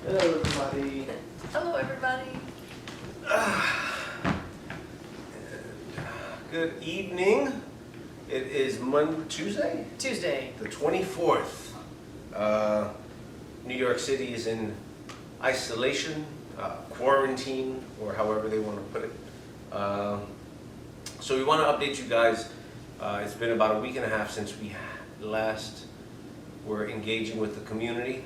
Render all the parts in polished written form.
Hello, everybody. Hello, everybody. Good evening. It is Tuesday, the 24th. New York City is in isolation, quarantine, or however they want to put it. So we want to update you guys. It's been about a week and a half since we last were engaging with the community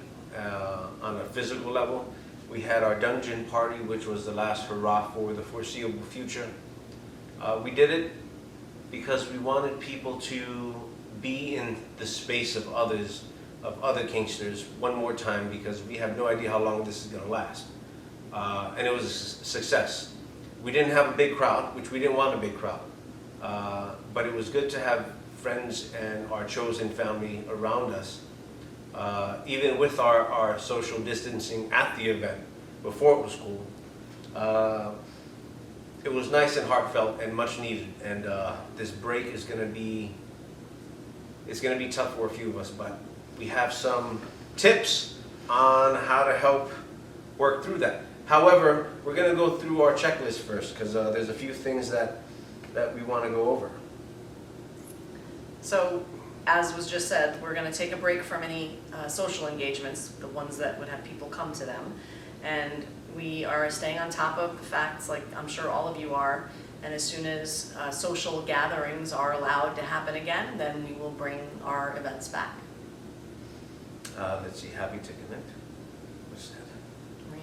on a physical level. We had our dungeon party, which was the last hurrah for the foreseeable future. We did it because we wanted people to be in the space of others, of other Kinksters one more time, because we have no idea how long this is going to last. And it was a success. We didn't have a big crowd, which we didn't want a big crowd. But it was good to have friends and our chosen family around us. Even with our social distancing at the event, before it was cool. It was nice and heartfelt and much needed. And this break is going to be, it's going to be tough for a few of us, but we have some tips on how to help work through that. However, we're going to go through our checklist first, because there's a few things that we want to go over. So, as was just said, we're going to take a break from any social engagements, the ones that would have people come to them. And we are staying on top of the facts, like I'm sure all of you are. And as soon as social gatherings are allowed to happen again, then we will bring our events back. Let's see, happy to connect. What's that? Right?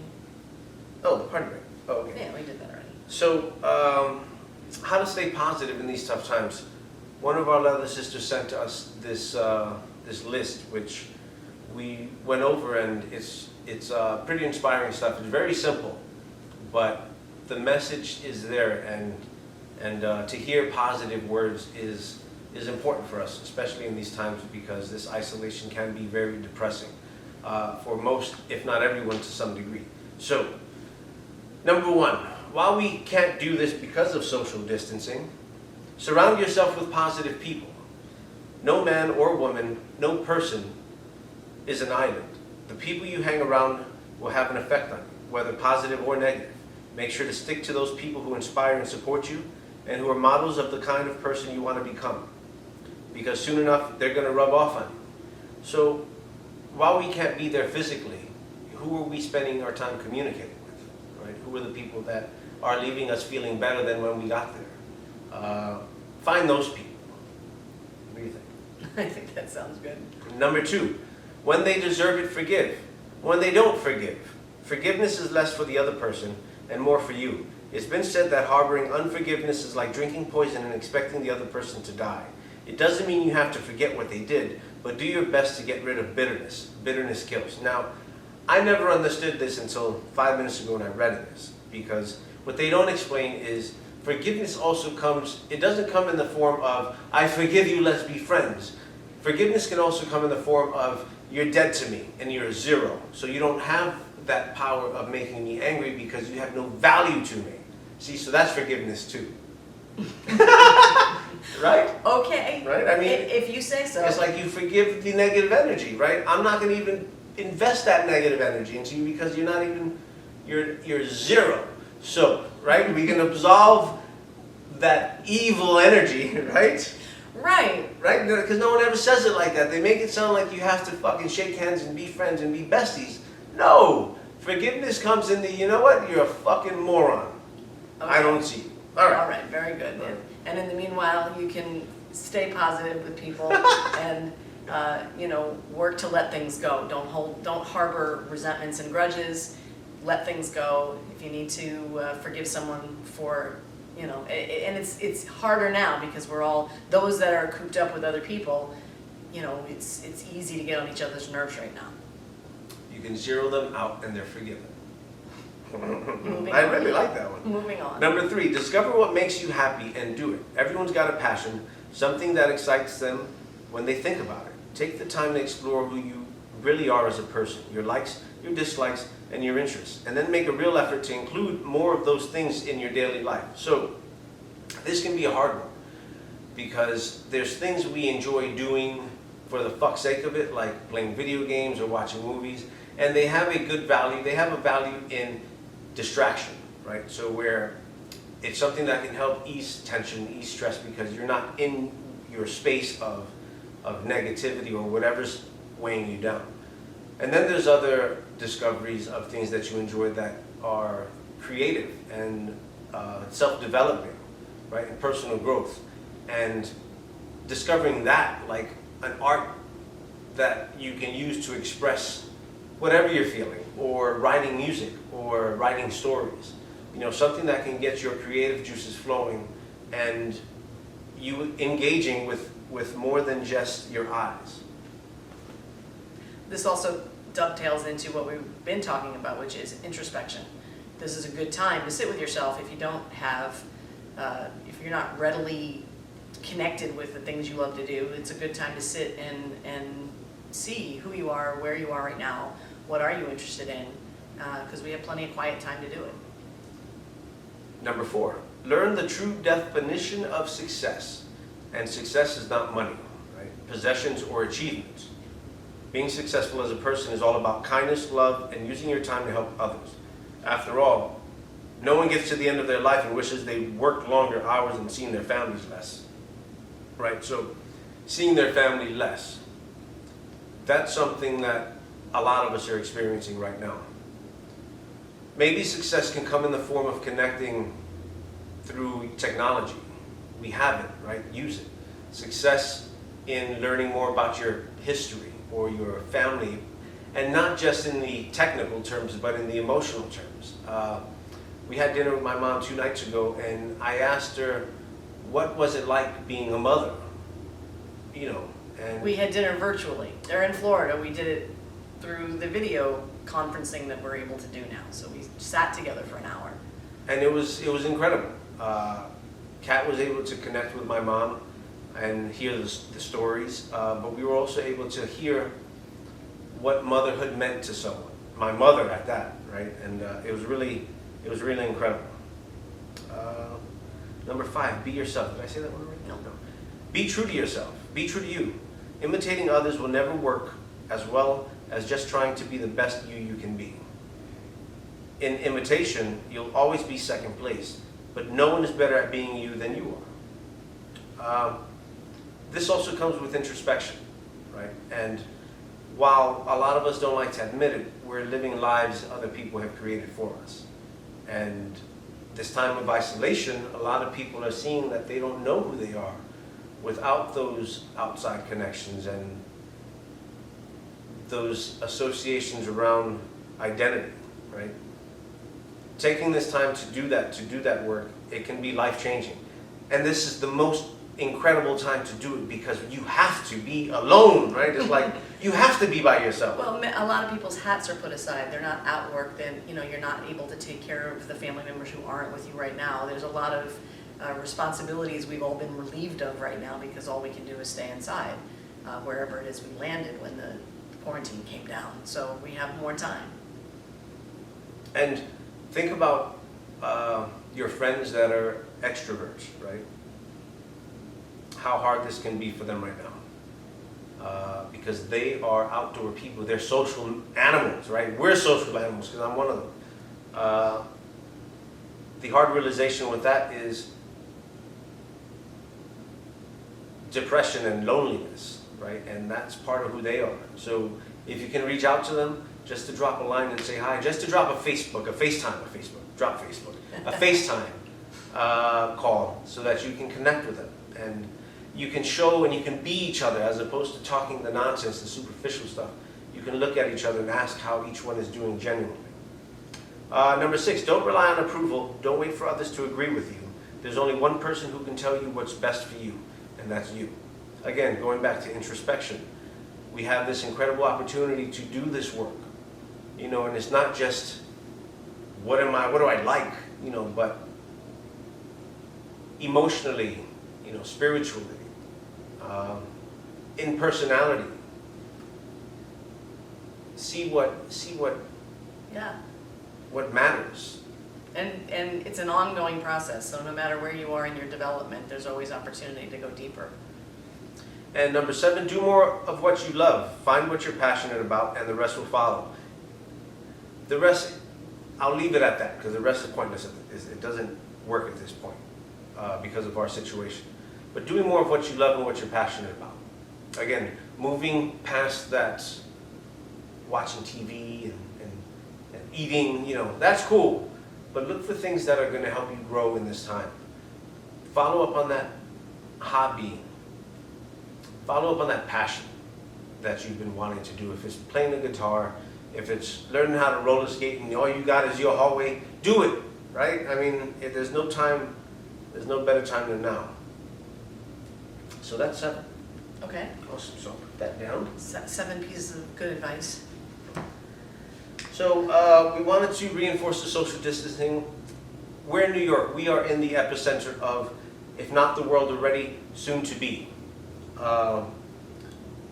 Oh, the party break. Oh, okay. Yeah, we did that already. So, how to stay positive in these tough times. One of our other sisters sent us this this list, which we went over, and it's pretty inspiring stuff. It's very simple, but the message is there, and to hear positive words is important for us, especially in these times, because this isolation can be very depressing for most, if not everyone, to some degree. So, number one, while we can't do this because of social distancing, surround yourself with positive people. No man or woman, no person is an island. The people you hang around will have an effect on you, whether positive or negative. Make sure to stick to those people who inspire and support you, and who are models of the kind of person you want to become. Because soon enough, they're going to rub off on you. So, while we can't be there physically, who are we spending our time communicating with? Right? Who are the people that are leaving us feeling better than when we got there? Find those people. What do you think? I think that sounds good. Number two, when they deserve it, forgive. When they don't, forgive. Forgiveness is less for the other person and more for you. It's been said that harboring unforgiveness is like drinking poison and expecting the other person to die. It doesn't mean you have to forget what they did, but do your best to get rid of bitterness. Bitterness kills. Now, I never understood this until 5 minutes ago when I read this, because what they don't explain is forgiveness also comes, it doesn't come in the form of, I forgive you, let's be friends. Forgiveness can also come in the form of, you're dead to me, and you're a zero. So you don't have that power of making me angry because you have no value to me. See, so that's forgiveness too. Right? Okay. Right? I mean, if you say so. It's like you forgive the negative energy, right? I'm not going to even invest that negative energy into you because you're not even, you're zero. So, right, we can absolve that evil energy, right? Right. Right? Because no one ever says it like that. They make it sound like you have to fucking shake hands and be friends and be besties. No. Forgiveness comes in the, you know what? You're a fucking moron. Okay. I don't see you. All right. All right, very good. All right. And in the meanwhile, you can stay positive with people and work to let things go. Don't harbor resentments and grudges. Let things go. If you need to forgive someone for, and it's harder now because we're all, those that are cooped up with other people, it's easy to get on each other's nerves right now. You can zero them out and they're forgiven. Moving I on. really like that one. Moving on. Number three, discover what makes you happy and do it. Everyone's got a passion, something that excites them when they think about it. Take the time to explore who you really are as a person, your likes, your dislikes, and your interests, and then make a real effort to include more of those things in your daily life. So, this can be a hard one, because there's things we enjoy doing for the fuck's sake of it, like playing video games or watching movies, And they have a good value. They have a value in distraction, right? So where it's something that can help ease tension, ease stress, because you're not in your space of negativity or whatever's weighing you down. And then there's other discoveries of things that you enjoy that are creative and self-developing, right, and personal growth. And discovering that, like an art that you can use to express whatever you're feeling, or writing music, or writing stories. You know, something that can get your creative juices flowing and you engaging with more than just your eyes. This also dovetails into what we've been talking about, which is introspection. This is a good time to sit with yourself if you don't have, if you're not readily connected with the things you love to do. It's a good time to sit and see who you are, where you are right now, what are you interested in, because we have plenty of quiet time to do it. Number 4, learn the true definition of success. And success is not money, right? Possessions or achievements. Being successful as a person is all about kindness, love, and using your time to help others. After all, no one gets to the end of their life and wishes they worked longer hours and seen their families less, right? So seeing their family less, that's something that a lot of us are experiencing right now. Maybe success can come in the form of connecting through technology. We have it, right? Use it. Success in learning more about your history or your family, and not just in the technical terms, but in the emotional terms. We had dinner with my mom 2 nights ago, and I asked her, what was it like being a mother? You know, and We had dinner virtually. They're in Florida. We did it through the video conferencing that we're able to do now. So we sat together for an hour. and it was incredible. Kat was able to connect with my mom and hear the stories, but we were also able to hear what motherhood meant to someone. My mother at that, right? And it was really incredible. Number 5, be yourself. Did I say that one right? No. Be true to yourself. Be true to you. Imitating others will never work as well as just trying to be the best you can be. In imitation, you'll always be second place, but no one is better at being you than you are. This also comes with introspection, right? And while a lot of us don't like to admit it, we're living lives other people have created for us. And this time of isolation, a lot of people are seeing that they don't know who they are without those outside connections and those associations around identity, right? Taking this time to do that work, it can be life-changing. And this is the most incredible time to do it because you have to be alone, right? It's like you have to be by yourself. Well, a lot of people's hats are put aside. They're not at work. Then you're not able to take care of the family members who aren't with you right now. There's a lot of responsibilities we've all been relieved of right now because all we can do is stay inside, wherever it is we landed when the quarantine came down. So we have more time. And think about your friends that are extroverts, right? How hard this can be for them right now. Because they are outdoor people. They're social animals, right? We're social animals because I'm one of them. The hard realization with that is depression and loneliness, right? And that's part of who they are. So if you can reach out to them, just to drop a line and say hi, just to drop a FaceTime, a FaceTime call so that you can connect with them. And you can show and you can be each other as opposed to talking the nonsense, the superficial stuff. You can look at each other and ask how each one is doing genuinely. Number 6, don't rely on approval. Don't wait for others to agree with you. There's only one person who can tell you what's best for you, and that's you. Again, going back to introspection, we have this incredible opportunity to do this work. And it's not just what do I like, but emotionally, spiritually, in personality. See what Yeah. what matters. And it's an ongoing process. So no matter where you are in your development, there's always opportunity to go deeper. And number 7, do more of what you love. Find what you're passionate about, and the rest will follow. The rest, I'll leave it at that, because the rest is pointless. It doesn't work at this point because of our situation. But doing more of what you love and what you're passionate about. Again, moving past that watching TV and eating, you know, that's cool. But look for things that are going to help you grow in this time. Follow up on that hobby. Follow up on that passion that you've been wanting to do. If it's playing the guitar, if it's learning how to roller skate and all you got is your hallway, do it, right? I mean, there's no better time than now. So that's 7. Okay, Awesome, so I'll put that down. 7 pieces of good advice. So we wanted to reinforce the social distancing. We're in New York. We are in the epicenter of, if not the world already, soon to be.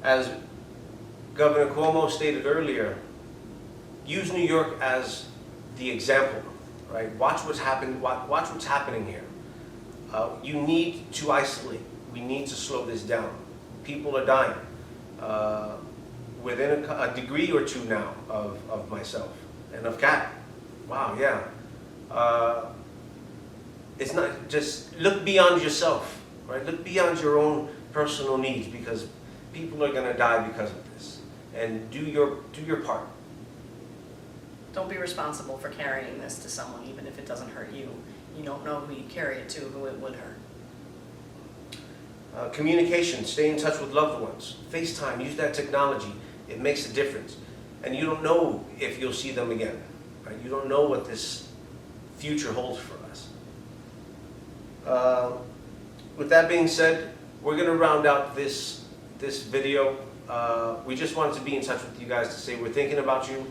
As Governor Cuomo stated earlier, use New York as the example, right? Watch what's happening here. You need to isolate. We need to slow this down. People are dying. Within a degree or 2 now of myself and of Kat. Wow, yeah. It's not just look beyond yourself, right? Look beyond your own personal needs, because people are going to die because of this. And do your part. Don't be responsible for carrying this to someone, even if it doesn't hurt you. You don't know who you carry it to, who it would hurt. Communication, stay in touch with loved ones. FaceTime, use that technology. It makes a difference. And you don't know if you'll see them again, right? You don't know what this future holds for us. With that being said, we're going to round out this video. We just wanted to be in touch with you guys to say we're thinking about you.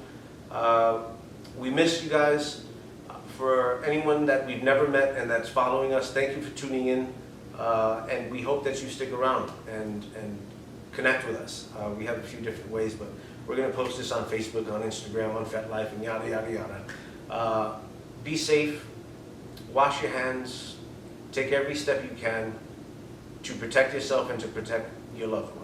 We miss you guys. For anyone that we've never met and that's following us, thank you for tuning in. And we hope that you stick around and connect with us. We have a few different ways, but we're going to post this on Facebook, on Instagram, on FetLife, and yada, yada, yada. Be safe. Wash your hands. Take every step you can to protect yourself and to protect your loved ones.